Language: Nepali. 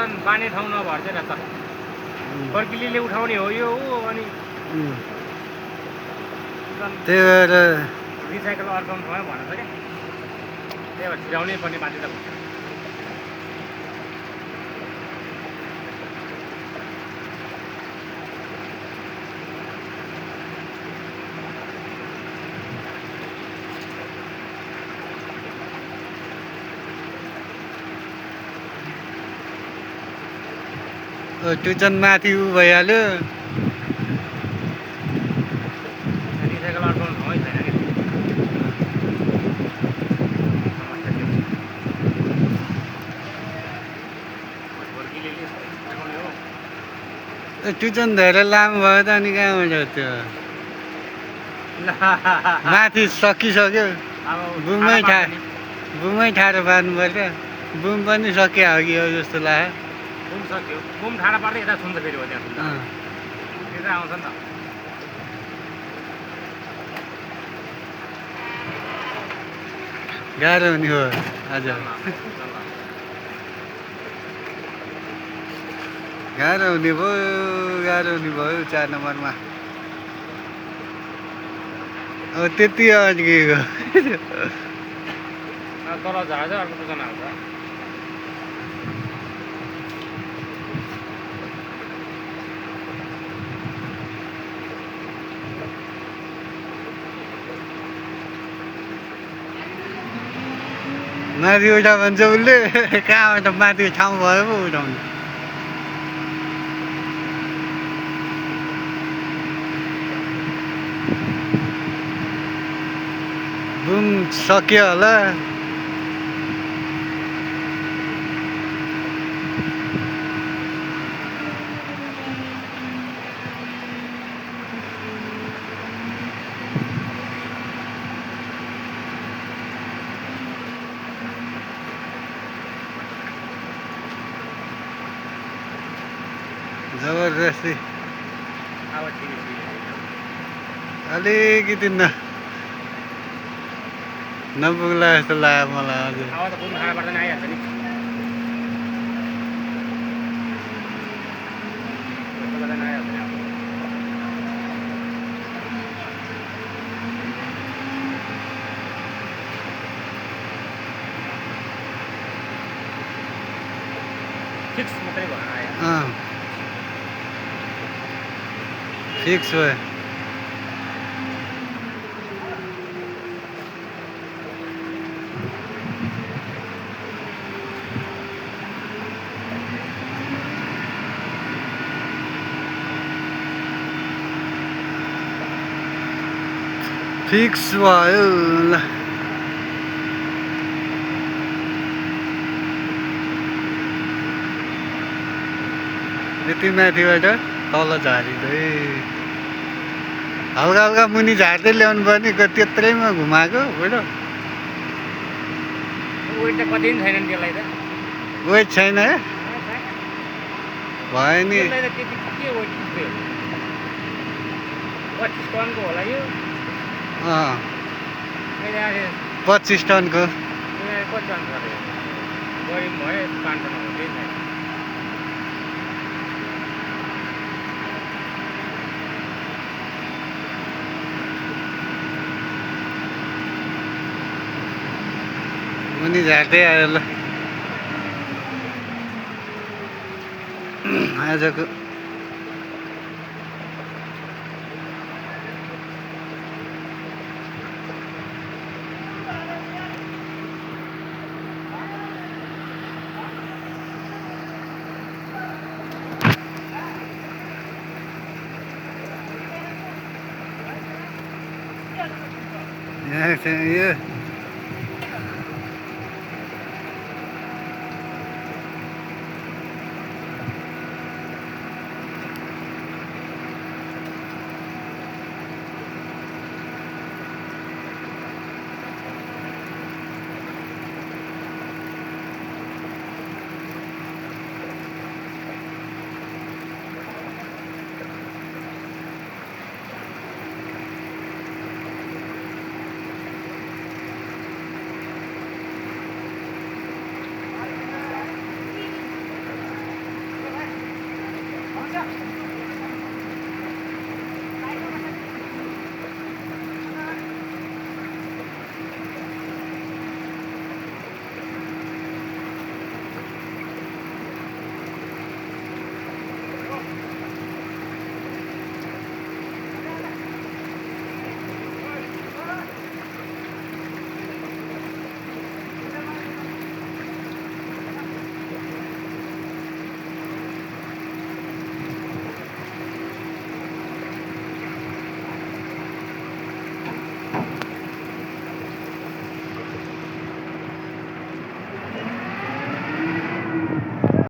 झन् बानी ठाउँ नभएर चाहिँ रहेछ फर्किलीले उठाउने हो यो अनि त्यही भएर रिसाइकल अर्काउनु भयो भनेर क्या त्यही भएर छिराउनै पर्ने बाध्यता हुन्छ ट्युसन माथि उ भइहाल्यो रिसाइकल अर्काउनु ठाउँै छैन कि समस्या त्यो फर्किलीले उठाउने हो ट्युसन धेरै लामो भयो त अनि कहाँबाट त्यो माथि सकिसक्यो अब बुमै ठाडो पार्नु पर्छ बुम पनि सकिया हो कि हो जस्तो लाग्यो बुम सक्यो बुम ठाडा पार्दै यता सुन्छ फेरि हो त्यहाँ सुन्छ त्यता आउँछ नि त गाह्रो हुने हो आज गाह्रो हुने भयो 4 नम्बरमा अब त्यति अड्केको तल झरा चाहिँ अर्को टुचन आउँछ माथि उठा भन्छ उसले कहाँबाट माथि ठाउँ भयो पो उठाउनु बुम सक्यो होला जबरजस्ती अब ठिकै अलिकति नपुग्ला जस्तो लाग्यो मलाई अझै अब त बुम ठाडा पार्दैन आइहाल्छ नि फिक्स मात्रै भएर आयो फिक्स भयो फिक्स भयो ल यति माथिबाट तल झारिँदै हल्का हल्का मुनि झार्दै ल्याउनु पर्ने त्यत्रैमा घुमाएको बुढो वेट त कति पनि छैन नि त्यसलाई त वेट छैन है भयो नि त्यसलाई त त्यति के वेट पुग्यो 25 टनको होला यो 25 टनको कति टन छ अरे बढी भयो 5 टन हो त्यही छैन मुनि झार्दै आयो ल आजको यहाँ यो क्या